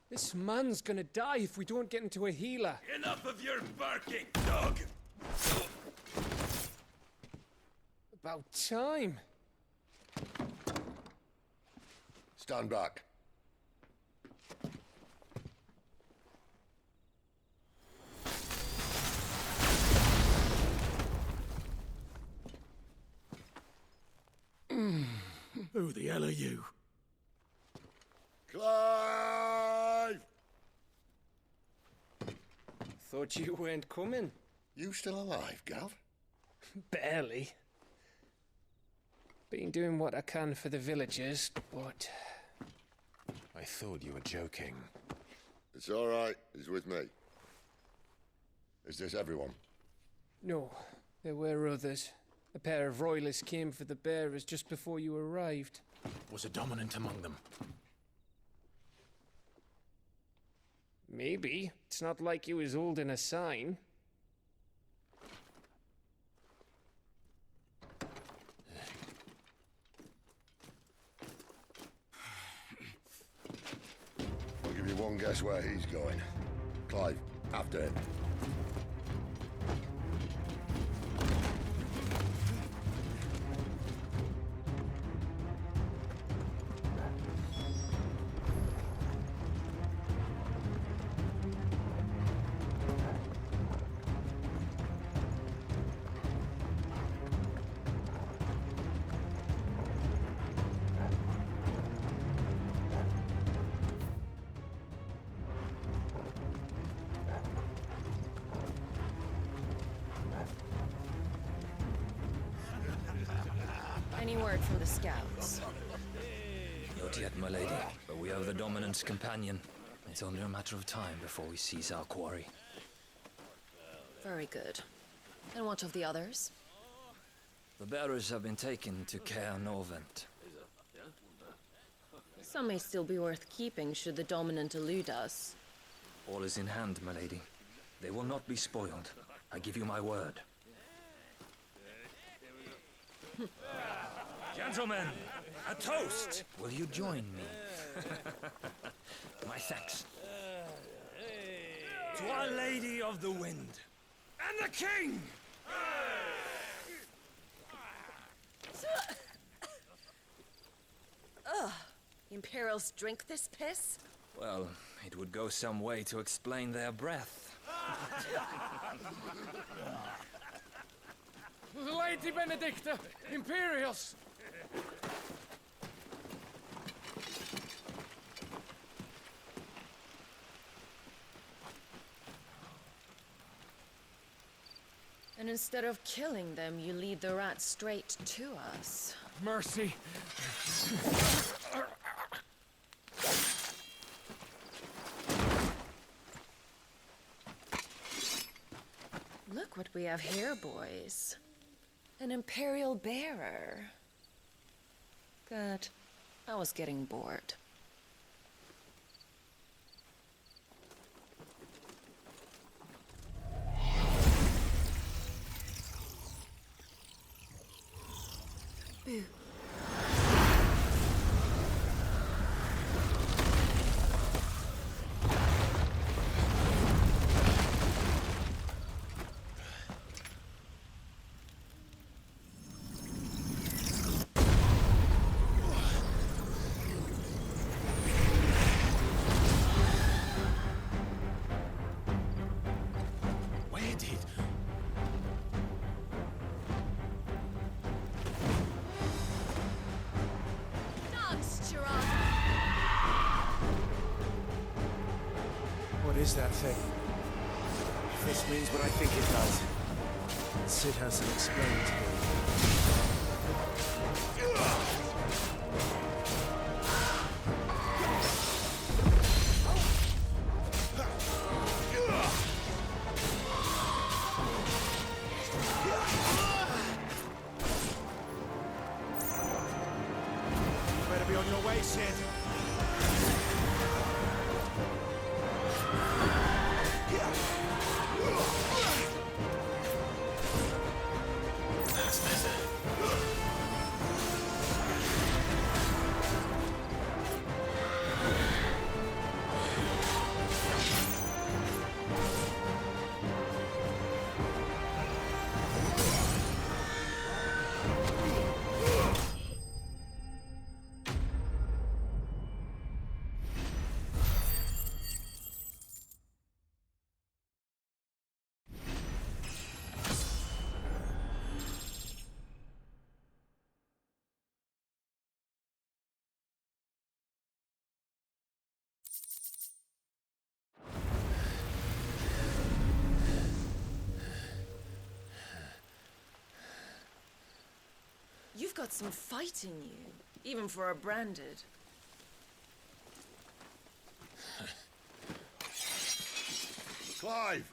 This man's gonna die if we don't get into a healer. Enough of your barking, dog! About time. Stand back. Who the hell are you? Clive! Thought you weren't coming. You still alive, Gav? Barely. Been doing what I can for the villagers, but... I thought you were joking. It's all right. He's with me. Is this everyone? No, there were others. A pair of royalists came for the bearers just before you arrived. Was a dominant among them? Maybe. It's not like he was holding a sign. I'll give you one guess where he's going. Clive, after him. Any word from the scouts? Not yet, my lady, but we have the dominant's companion. It's only a matter of time before we seize our quarry. Very good. And what of the others? The bearers have been taken to Caer Novent. Some may still be worth keeping should the dominant elude us. All is in hand, my lady. They will not be spoiled. I give you my word. Gentlemen, a toast! Will you join me? My thanks. To Our Lady of the Wind. And the King! Ugh. Imperials drink this piss? Well, it would go some way to explain their breath. Lady Benedicta! Imperials! And instead of killing them, you lead the rats straight to us. Mercy! Look what we have here, boys. An Imperial bearer. Good. I was getting bored. Boo. What is that thing? If this means what I think it does, Sid hasn't explained to me. You better be on your way, Sid. You've got some fight in you, even for a branded. Clive!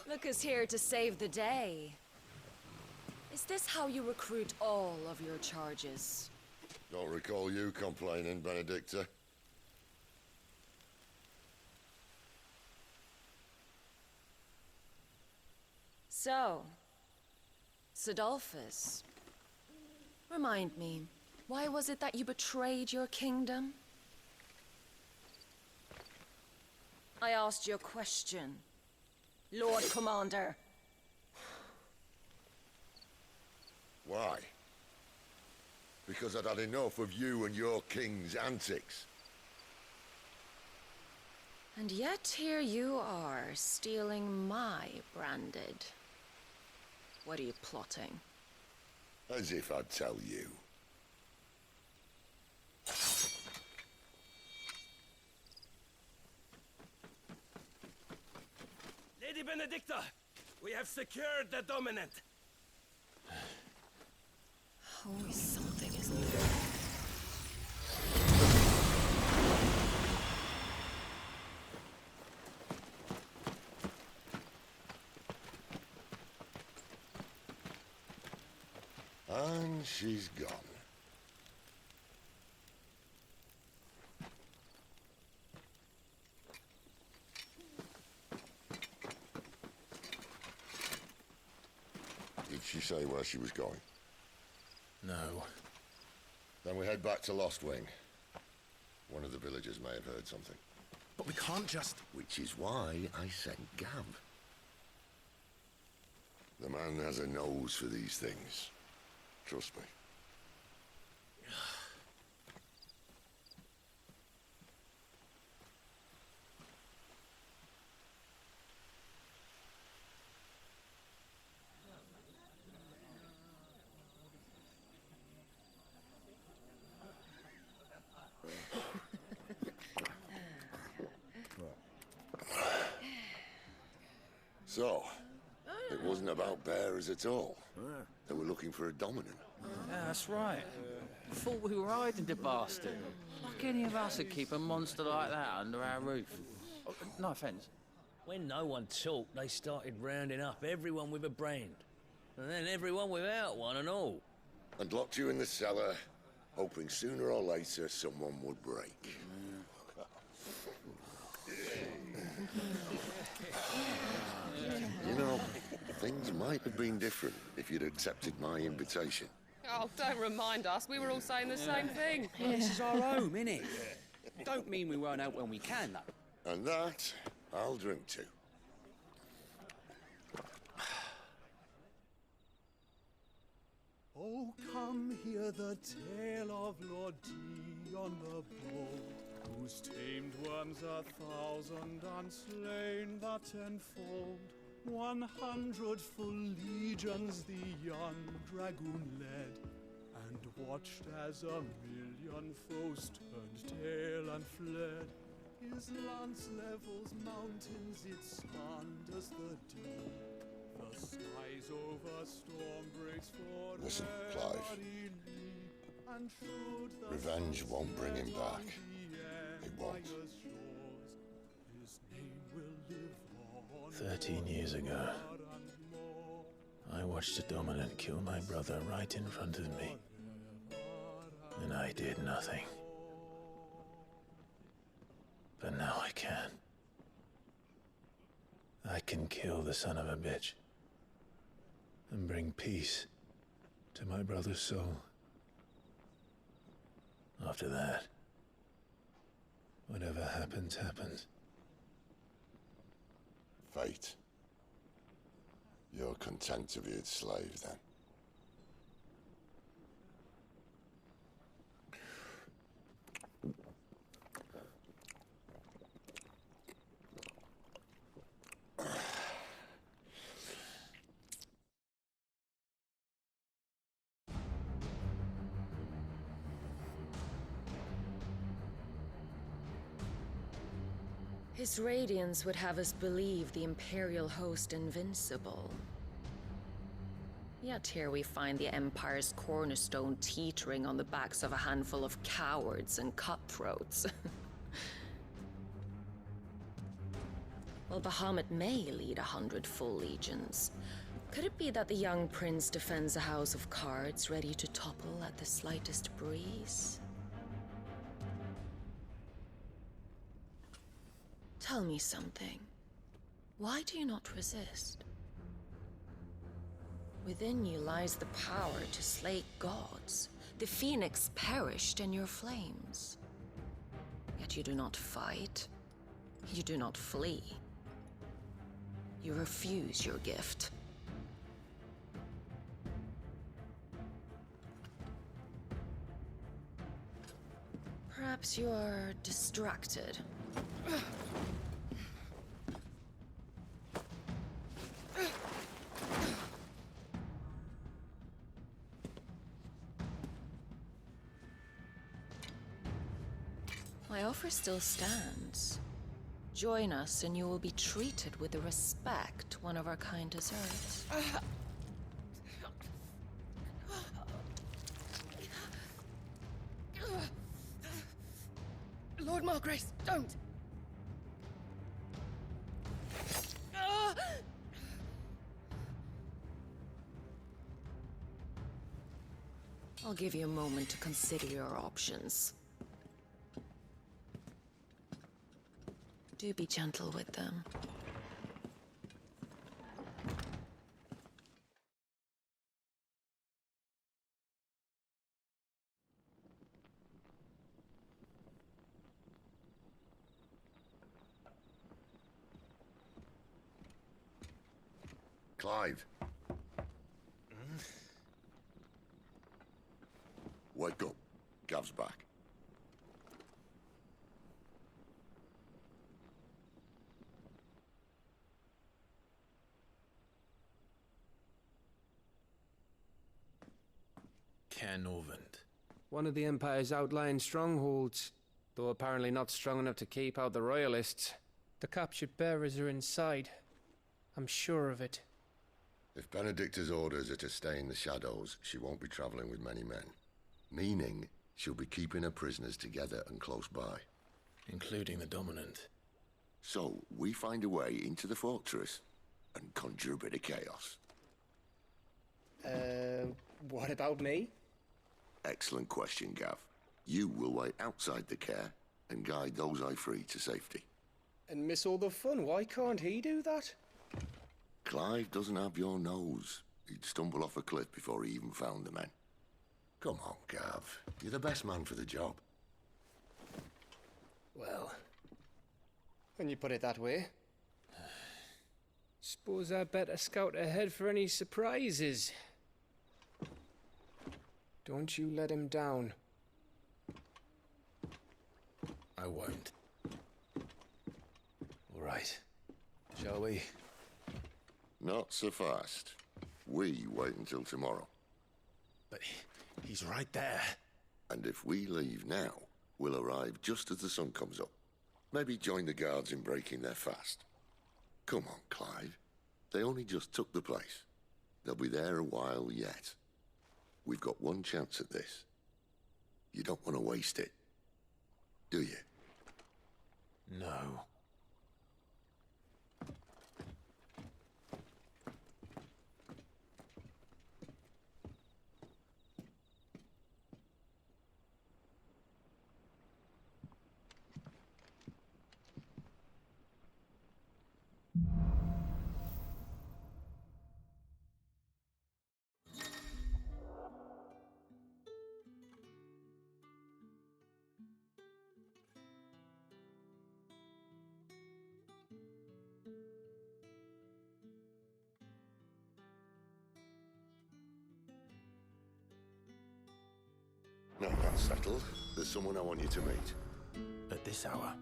Look who's here to save the day. Is this how you recruit all of your charges? Don't recall you complaining, Benedicta. So, Sidolphus, remind me, why was it that you betrayed your kingdom? I asked you a question, Lord Commander. Why? Because I'd had enough of you and your king's antics. And yet here you are, stealing my branded. What are you plotting? As if I'd tell you. Lady Benedicta, we have secured the dominant. Always something, isn't there? And she's gone. Did she say where she was going? No. Then we head back to Lost Wing. One of the villagers may have heard something. But we can't just... Which is why I sent Gav. The man has a nose for these things. Trust me. So, it wasn't about bearers at all. They were looking for a dominant. Yeah, that's right. Thought we were hiding the bastard. Like any of us would keep a monster like that under our roof. Oh, no offence. When no one talked, they started rounding up everyone with a brand. And then everyone without one and all. And locked you in the cellar, hoping sooner or later someone would break. You know, things might have been different if you'd accepted my invitation. Oh, don't remind us. We were all saying the same thing. This is our home, innit? Don't mean we won't out when we can, though. And that, I'll drink to. Oh, come hear the tale of Lord Dion the Bold, whose tamed worms 1,000 and slain the tenfold. 100 full legions the young dragoon led, and watched as 1,000,000 foes turned tail and fled. His lance levels mountains, it slanders the deep. The skies over storm breaks for Listen, Clive. Revenge won't bring him back. It won't. 13 years ago, I watched a dominant kill my brother right in front of me. And I did nothing. But now I can. I can kill the son of a bitch and bring peace to my brother's soul. After that, whatever happens, happens. Fate. You're content to be its slave, then? His radiance would have us believe the Imperial host invincible. Yet here we find the Empire's cornerstone teetering on the backs of a handful of cowards and cutthroats. Well, Bahamut may lead 100 full legions. Could it be that the young prince defends a house of cards ready to topple at the slightest breeze? Tell me something. Why do you not resist? Within you lies the power to slay gods. The phoenix perished in your flames. Yet you do not fight. You do not flee. You refuse your gift. Perhaps you are distracted. My offer still stands. Join us and you will be treated with the respect one of our kind deserves. Lord Margrace, don't! I'll give you a moment to consider your options. Do be gentle with them. Clive. Wake up. Gav's back. Cairnorvand. One of the Empire's outlying strongholds, though apparently not strong enough to keep out the Royalists. The captured bearers are inside. I'm sure of it. If Benedicta's orders are to stay in the shadows, she won't be traveling with many men. Meaning, she'll be keeping her prisoners together and close by. Including the Dominant. So, we find a way into the fortress and conjure a bit of chaos. What about me? Excellent question, Gav. You will wait outside the care and guide those I free to safety. And miss all the fun. Why can't he do that? Clive doesn't have your nose. He'd stumble off a cliff before he even found the men. Come on, Gav. You're the best man for the job. Well, when you put it that way. Suppose I'd better scout ahead for any surprises. Don't you let him down. I won't. All right. Shall we? Not so fast. We wait until tomorrow. But he's right there. And if we leave now, we'll arrive just as the sun comes up. Maybe join the guards in breaking their fast. Come on, Clive. They only just took the place. They'll be there a while yet. We've got one chance at this. You don't want to waste it, do you? No. Now that's settled. There's someone I want you to meet. At this hour?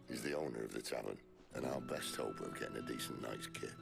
He's the owner of the tavern, and our best hope of getting a decent night's kip.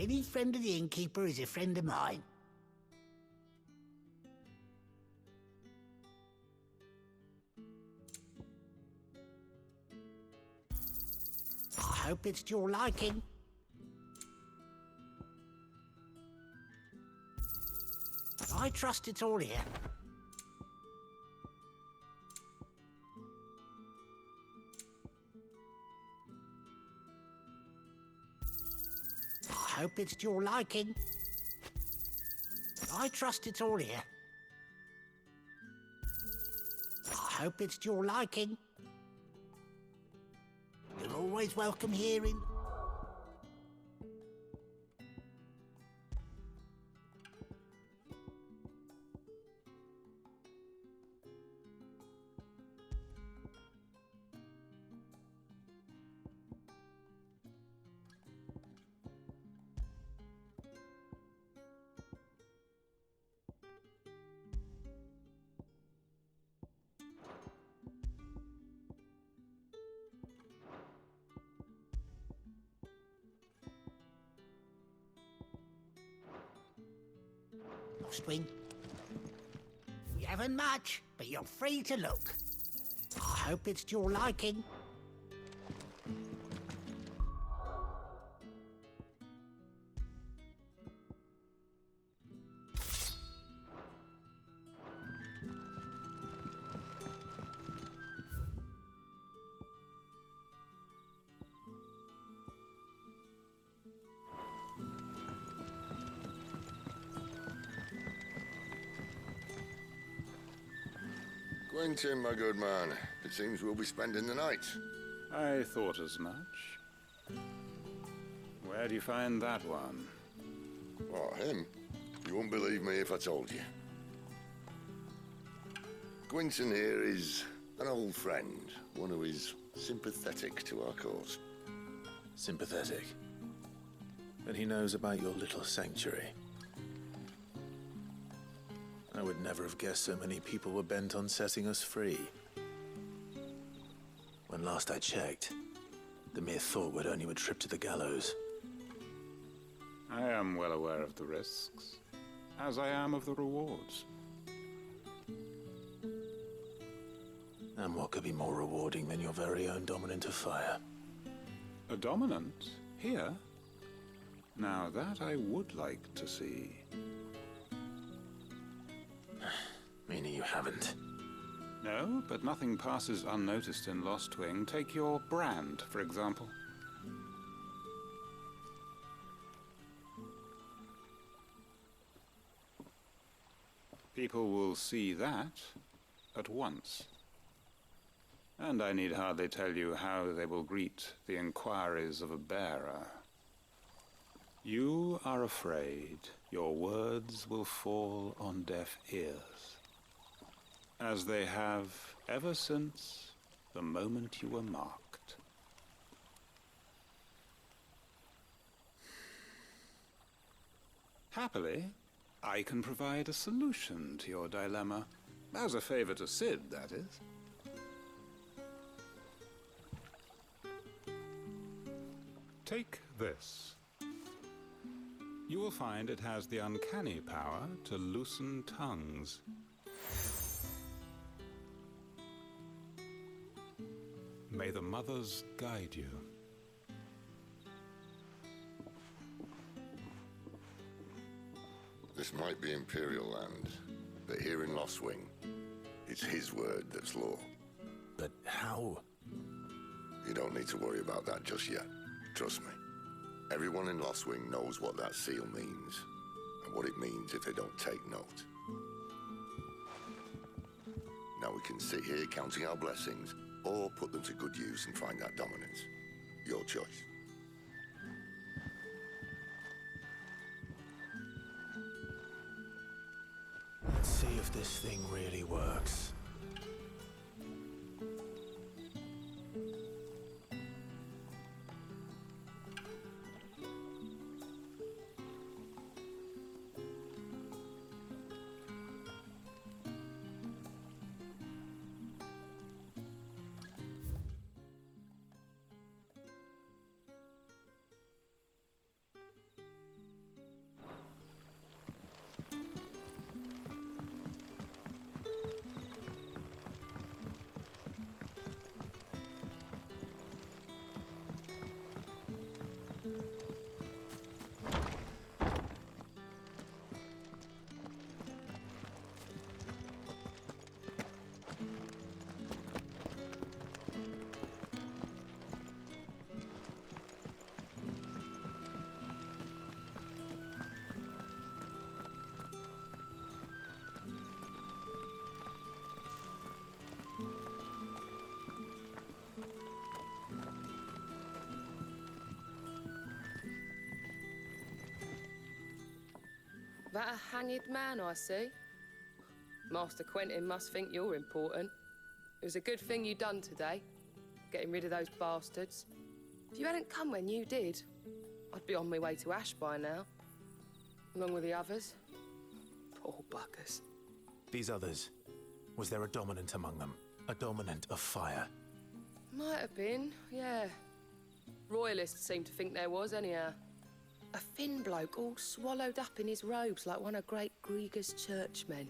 Any friend of the innkeeper is a friend of mine. I hope it's to your liking. I trust it's all here. I hope it's to your liking. I trust it's all here. I hope it's to your liking. You're always welcome here in... Swing. We haven't much, but you're free to look. I hope it's to your liking. Quentin, my good man. It seems we'll be spending the night. I thought as much. Where do you find that one? Oh, him? You wouldn't believe me if I told you. Quentin here is an old friend, one who is sympathetic to our cause. Sympathetic? And he knows about your little sanctuary. I would never have guessed so many people were bent on setting us free. When last I checked, the mere thought would earn you a trip to the gallows. I am well aware of the risks, as I am of the rewards. And what could be more rewarding than your very own dominant of fire? A dominant? Here? Now that I would like to see. Meaning you haven't? No, but nothing passes unnoticed in Lostwing. Take your brand, for example. People will see that at once. And I need hardly tell you how they will greet the inquiries of a bearer. You are afraid your words will fall on deaf ears, as they have ever since the moment you were marked. Happily, I can provide a solution to your dilemma. As a favor to Sid, that is. Take this. You will find it has the uncanny power to loosen tongues. May the mothers guide you. This might be Imperial land, but here in Lostwing, it's his word that's law. But how? You don't need to worry about that just yet. Trust me. Everyone in Lostwing knows what that seal means, and what it means if they don't take note. Now we can sit here counting our blessings, or put them to good use and find that dominance. Your choice. Let's see if this thing really works. That a hanged man, I see? Master Quentin must think you're important. It was a good thing you done today, getting rid of those bastards. If you hadn't come when you did, I'd be on my way to Ash by now, along with the others. Poor buggers. These others, was there a dominant among them? A dominant of fire? Might have been, yeah. Royalists seem to think there was, anyhow. A thin bloke all swallowed up in his robes like one of Great Gregor's churchmen.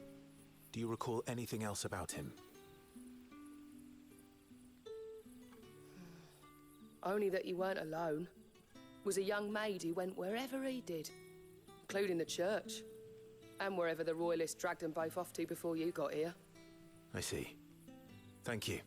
Do you recall anything else about him? Only that he weren't alone. Was a young maid who went wherever he did, including the church, and wherever the Royalists dragged them both off to before you got here. I see. Thank you.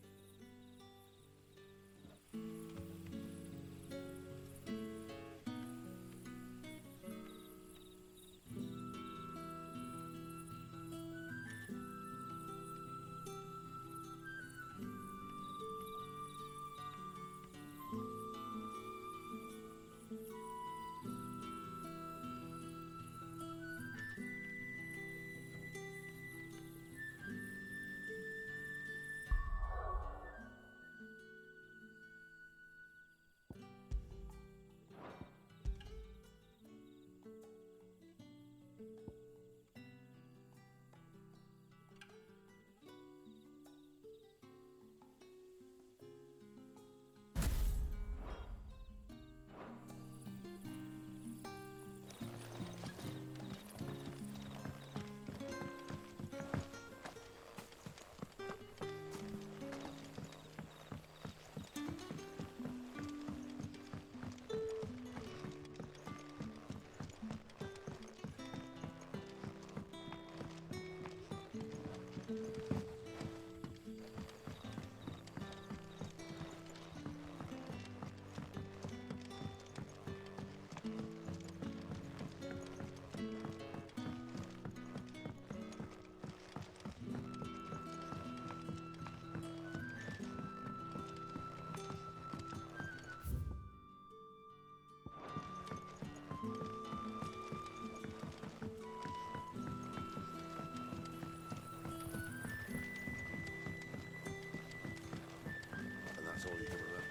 That's all you can remember.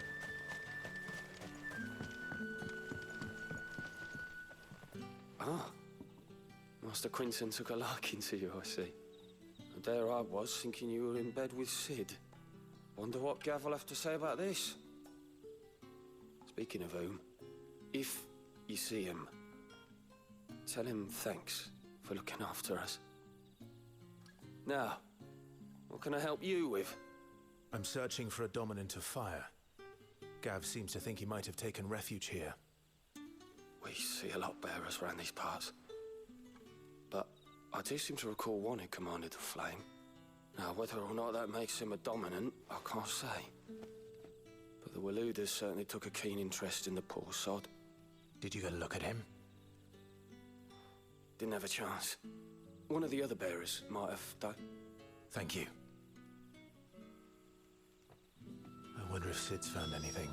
Ah. Master Quentin took a liking to you, I see. And there I was, thinking you were in bed with Sid. Wonder what Gav will have to say about this. Speaking of whom, if you see him, tell him thanks for looking after us. Now, what can I help you with? I'm searching for a dominant of fire. Gav seems to think he might have taken refuge here. We see a lot bearers around these parts. But I do seem to recall one who commanded the flame. Now, whether or not that makes him a dominant, I can't say. But the Waluders certainly took a keen interest in the poor sod. Did you get a look at him? Didn't have a chance. One of the other bearers might have done. Thank you. I wonder if Sid's found anything.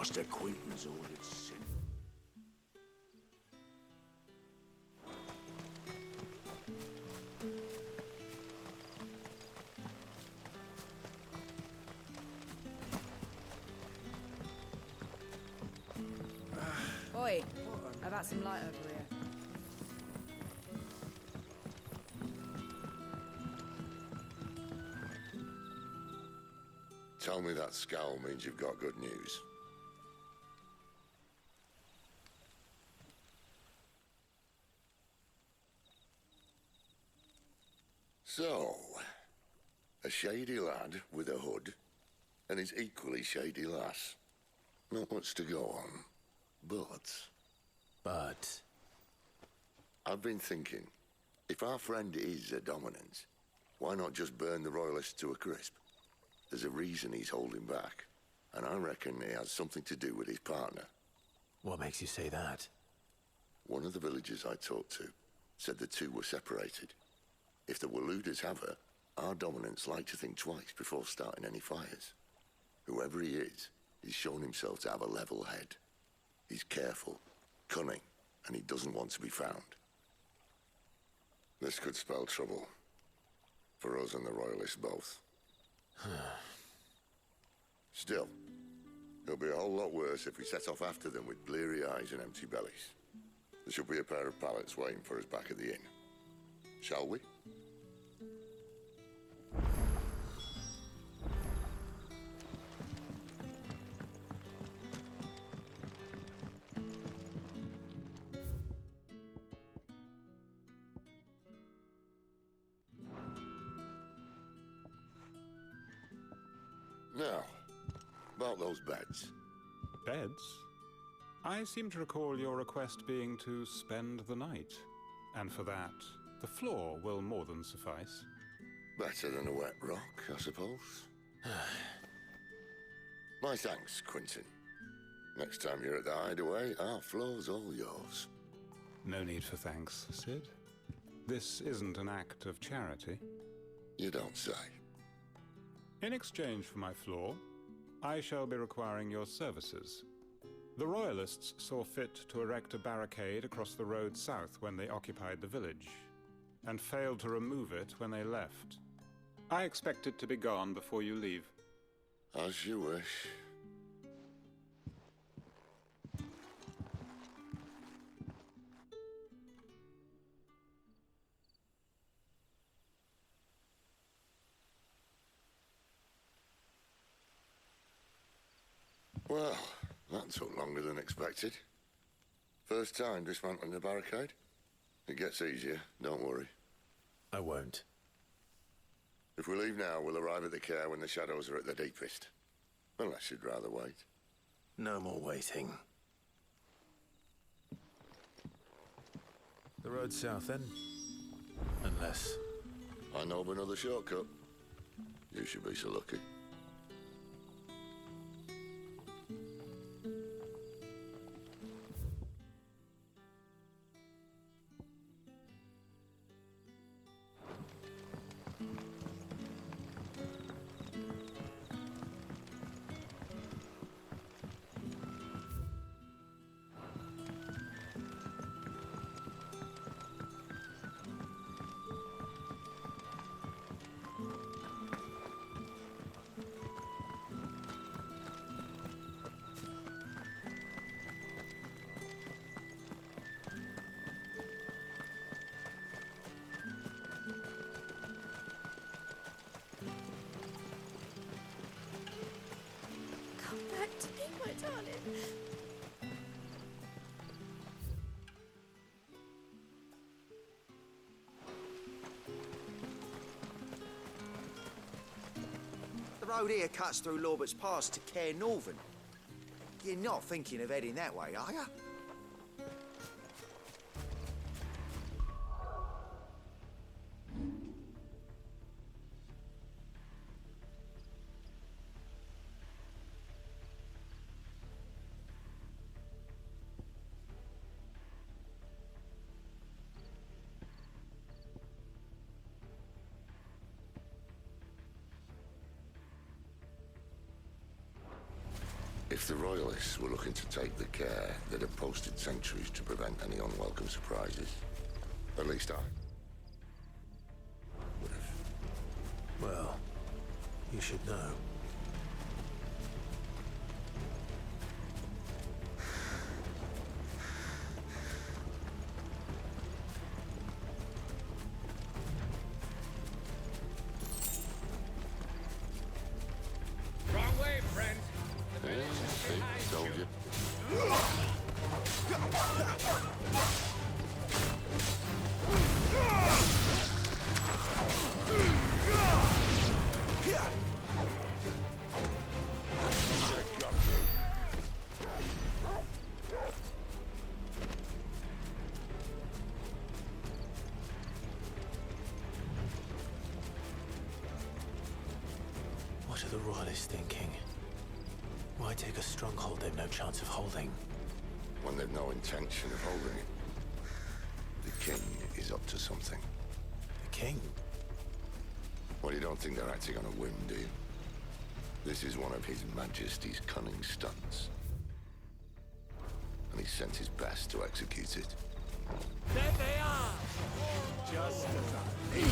Master Quinton's ordered sin. Oi, how about some light over here? Tell me that scowl means you've got good news. So, a shady lad with a hood, and his equally shady lass. Not much to go on, but... I've been thinking, if our friend is a dominant, why not just burn the royalists to a crisp? There's a reason he's holding back, and I reckon it has something to do with his partner. What makes you say that? One of the villagers I talked to said the two were separated. If the Waluders have her, our dominants like to think twice before starting any fires. Whoever he is, he's shown himself to have a level head. He's careful, cunning, and he doesn't want to be found. This could spell trouble. For us and the Royalists both. Still, it'll be a whole lot worse if we set off after them with bleary eyes and empty bellies. There should be a pair of pallets waiting for us back at the inn. Shall we? Now, about those beds. Beds? I seem to recall your request being to spend the night. And for that, the floor will more than suffice. Better than a wet rock, I suppose. My thanks, Quentin. Next time you're at the hideaway, our floor's all yours. No need for thanks, Sid. This isn't an act of charity. You don't say. In exchange for my floor, I shall be requiring your services. The Royalists saw fit to erect a barricade across the road south when they occupied the village, and failed to remove it when they left. I expect it to be gone before you leave. As you wish. Well, that took longer than expected. First time dismantling the barricade? It gets easier, don't worry. I won't. If we leave now, we'll arrive at the care when the shadows are at their deepest. Unless you'd rather wait. No more waiting. The road south, then? Unless... I know of another shortcut. You should be so lucky. Back to me, my darling. The road here cuts through Lorbert's Pass to Care Northern. You're not thinking of heading that way, are you? If the Royalists were looking to take the care, they'd have posted sentries to prevent any unwelcome surprises. At least I would have. Well, you should know. Wrong way, friend. Told you. What are the Royalists thinking? Why take a stronghold they've no chance of holding? When they've no intention of holding it. The king is up to something. The king? Well, you don't think they're acting on a whim, do you? This is one of His Majesty's cunning stunts. And he sent his best to execute it. There they are! Just as I need.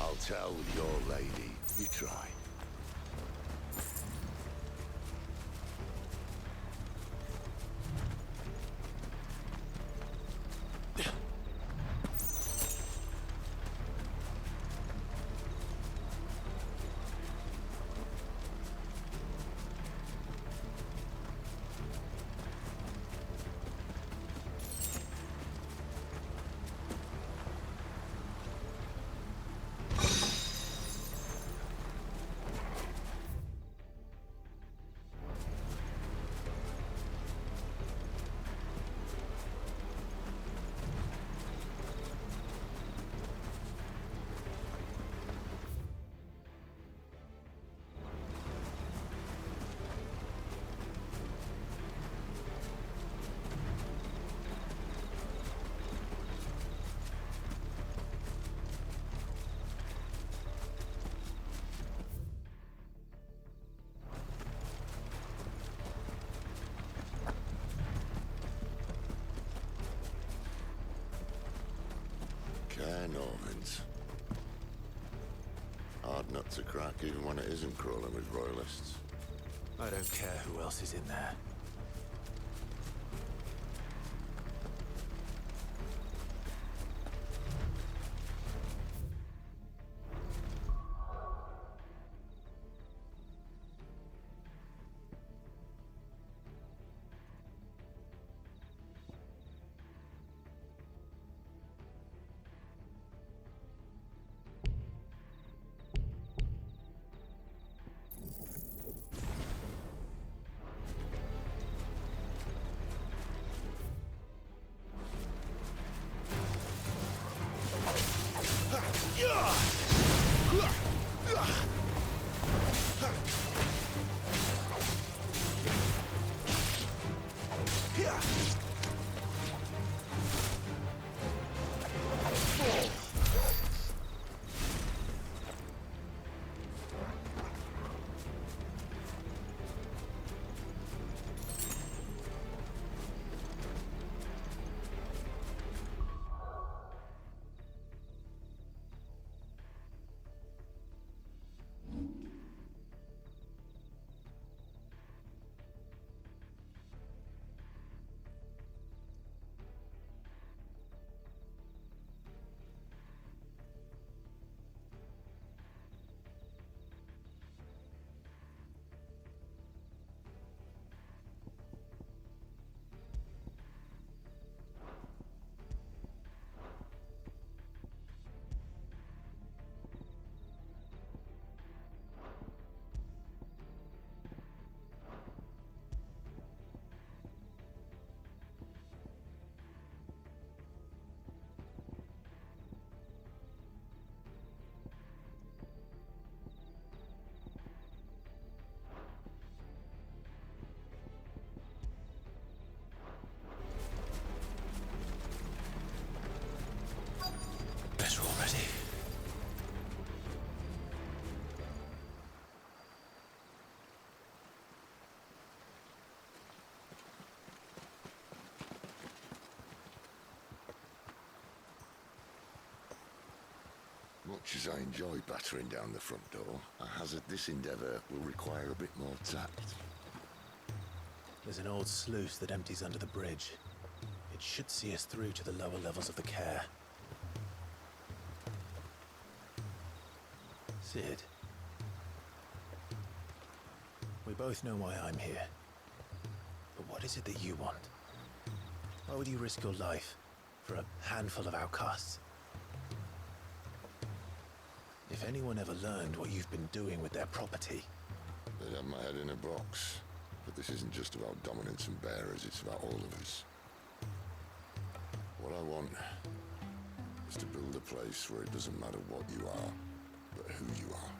I'll tell your lady, you try. Norvins. Hard nut to crack, even when it isn't crawling with royalists. I don't care who else is in there. Better already. Much as I enjoy battering down the front door, I hazard this endeavour will require a bit more tact. There's an old sluice that empties under the bridge. It should see us through to the lower levels of the care. Sid. We both know why I'm here. But what is it that you want? Why would you risk your life for a handful of outcasts? If anyone ever learned what you've been doing with their property... They'd have my head in a box. But this isn't just about dominance and bearers, it's about all of us. What I want is to build a place where it doesn't matter what you are, but who you are.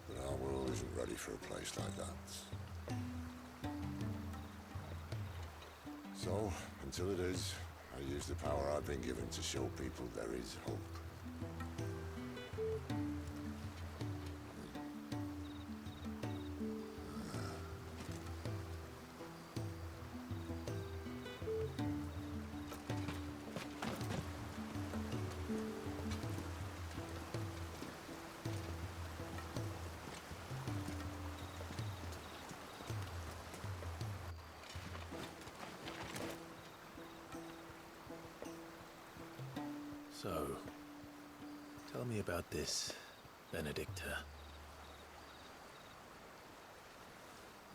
But our world isn't ready for a place like that. So, until it is, I use the power I've been given to show people there is hope. So, tell me about this, Benedicta.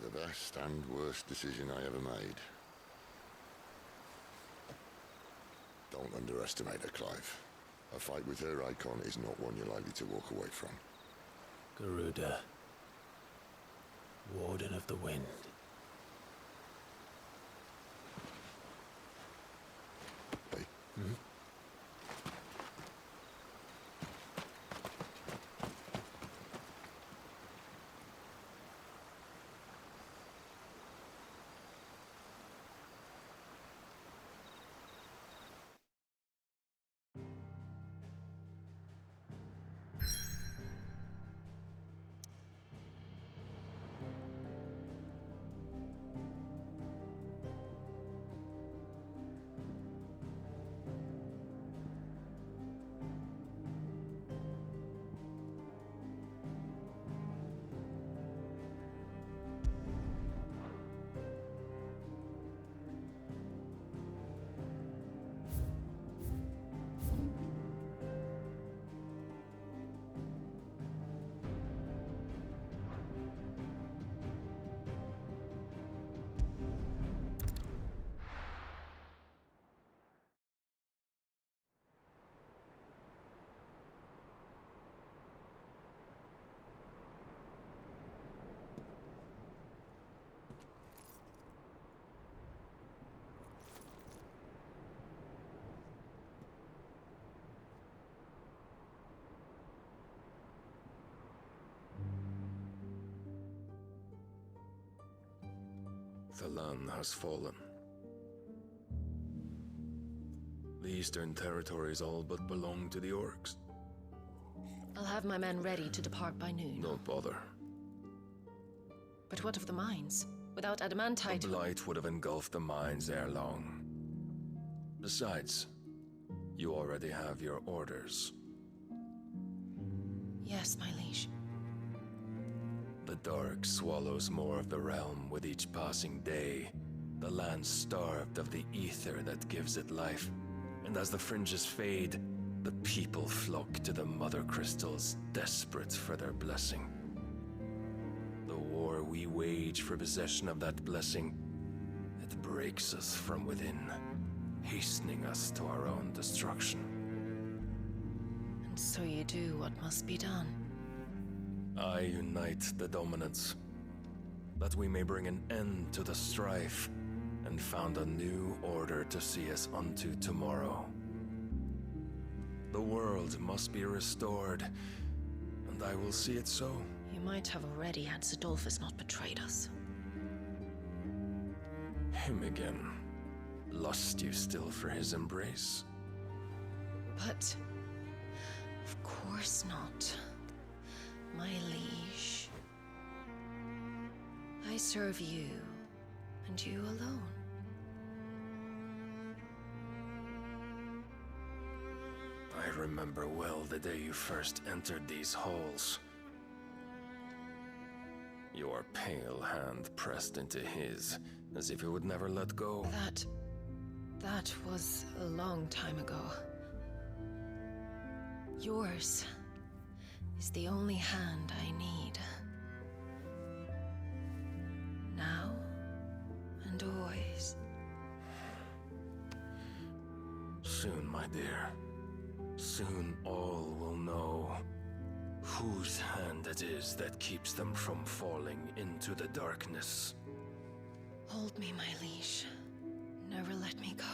The best and worst decision I ever made. Don't underestimate her, Clive. A fight with her icon is not one you're likely to walk away from. Garuda, Warden of the Wind. Hey. Hmm? The land has fallen. The Eastern territories all but belong to the orcs. I'll have my men ready to depart by noon. Don't bother. But what of the mines? Without adamantite... The blight would have engulfed the mines ere long. Besides, you already have your orders. Yes, my liege. The dark swallows more of the realm with each passing day. The land starved of the ether that gives it life. And as the fringes fade, the people flock to the mother crystals, desperate for their blessing. The war we wage for possession of that blessing, it breaks us from within, hastening us to our own destruction. And so you do what must be done. I unite the dominants, that we may bring an end to the strife, and found a new order to see us unto tomorrow. The world must be restored, and I will see it so. You might have already had Zidolphus not betrayed us. Him again. Lust you still for his embrace? But... of course not. My liege. I serve you, and you alone. I remember well the day you first entered these halls. Your pale hand pressed into his, as if it would never let go. That was a long time ago. Yours is the only hand I need. Now and always. Soon, my dear. Soon all will know whose hand it is that keeps them from falling into the darkness. Hold me, my liege. Never let me go.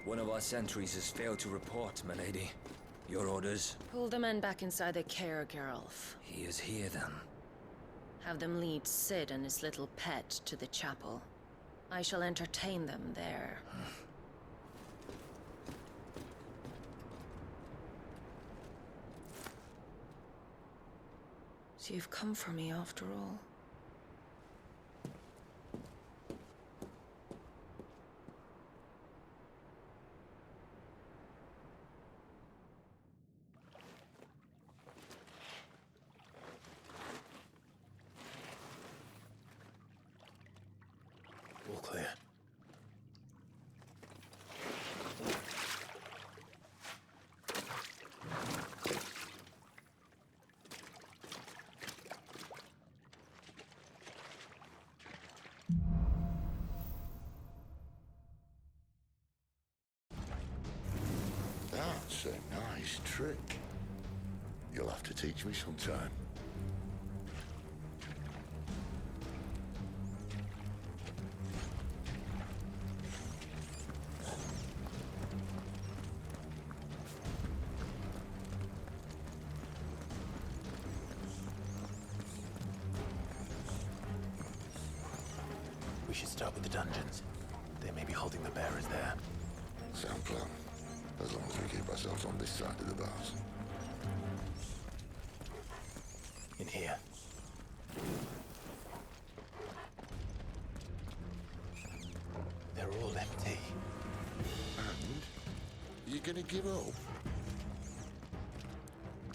One of our sentries has failed to report, milady. Your orders? Pull the men back inside the care, Geralf. He is here, then. Have them lead Cid and his little pet to the chapel. I shall entertain them there. So you've come for me after all. All clear. That's a nice trick. You'll have to teach me sometime. We should start with the dungeons. They may be holding the bearers there. Sound plan. As long as we keep ourselves on this side of the bars. In here. They're all empty. And? You gonna give up?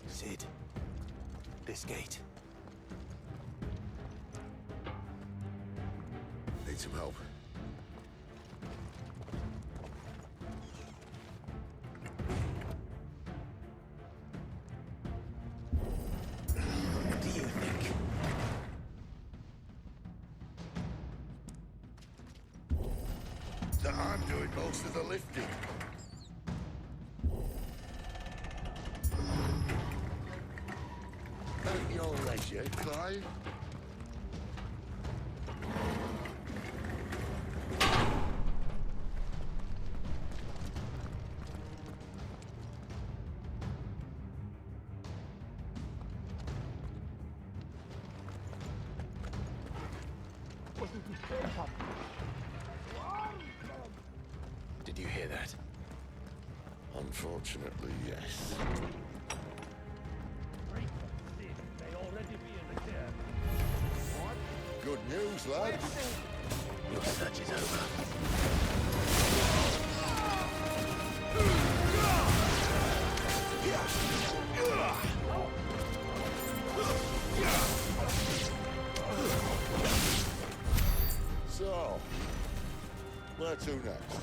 Cid. This gate. Need some help. What do you think? That I'm doing most of the lifting. At your leisure, Clive. Did you hear that? Unfortunately, yes. May already be in the care. Good news, lad. Your search is over. So, where to next?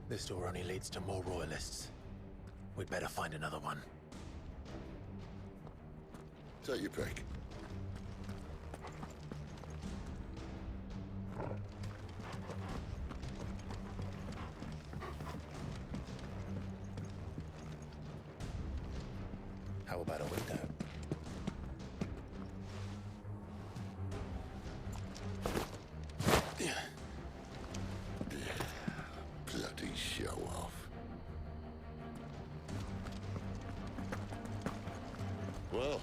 This door only leads to more royalists. We'd better find another one. Take your pick. How about a window? Bloody show off. Well,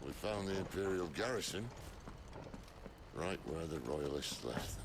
we found the Imperial garrison. Right where the Royalists left them.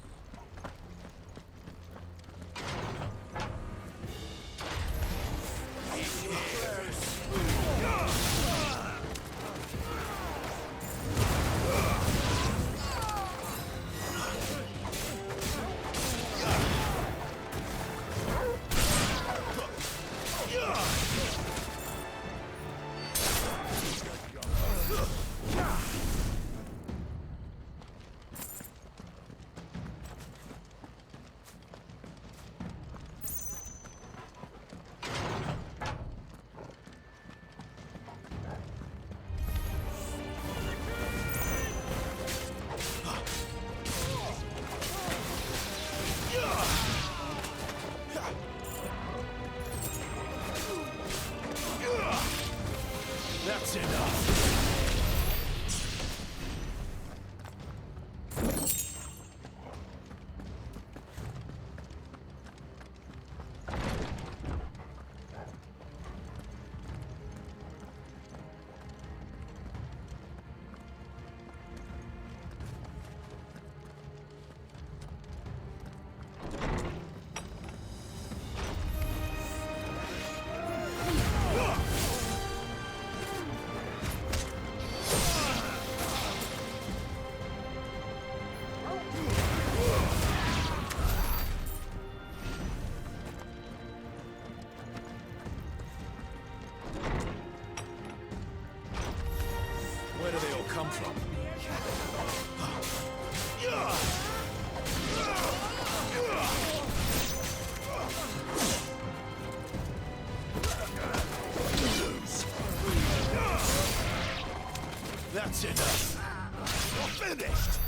That's enough. Where do they all come from? That's enough. You're finished.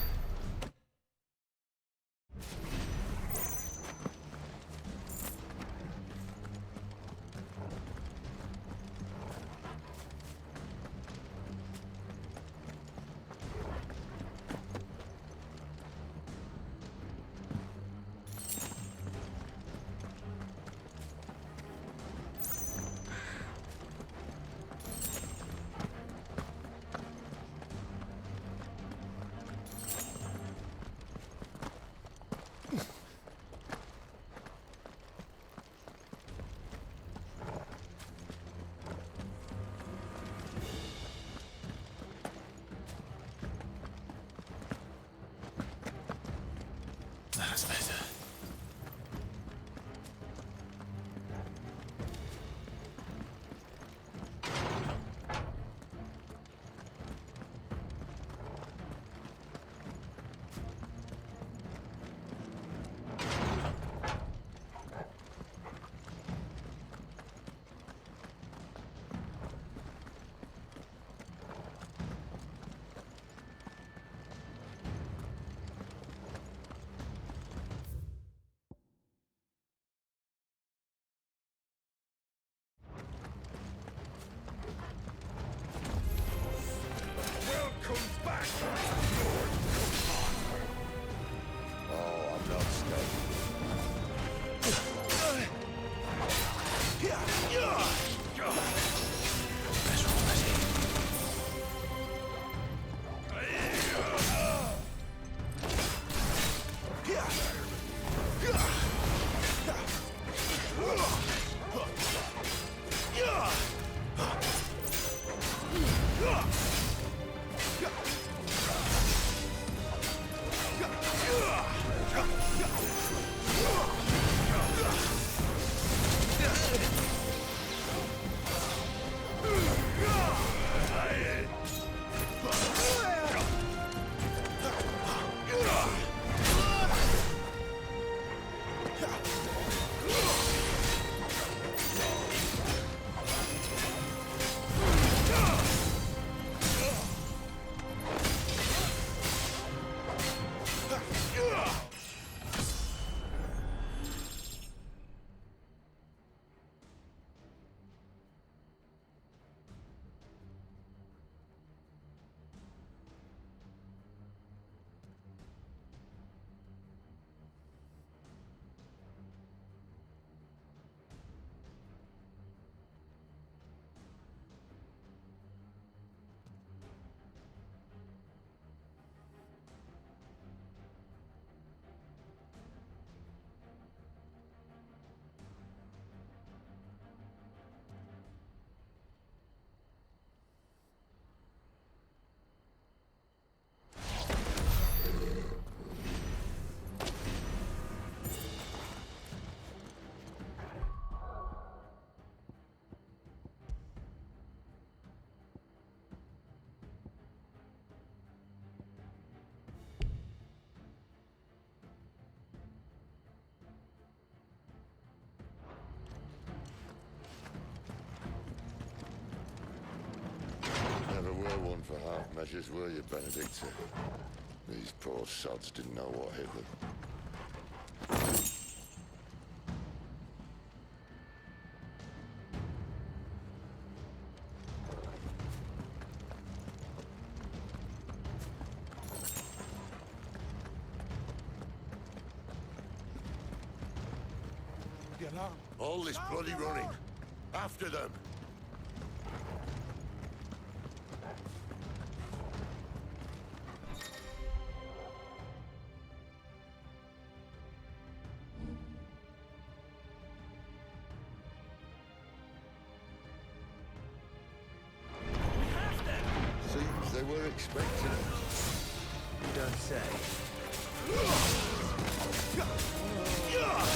measures, were you, Benedicta? These poor sods didn't know what hit them. All this bloody running. After them. Seems they were expecting us. You don't say. Yeah!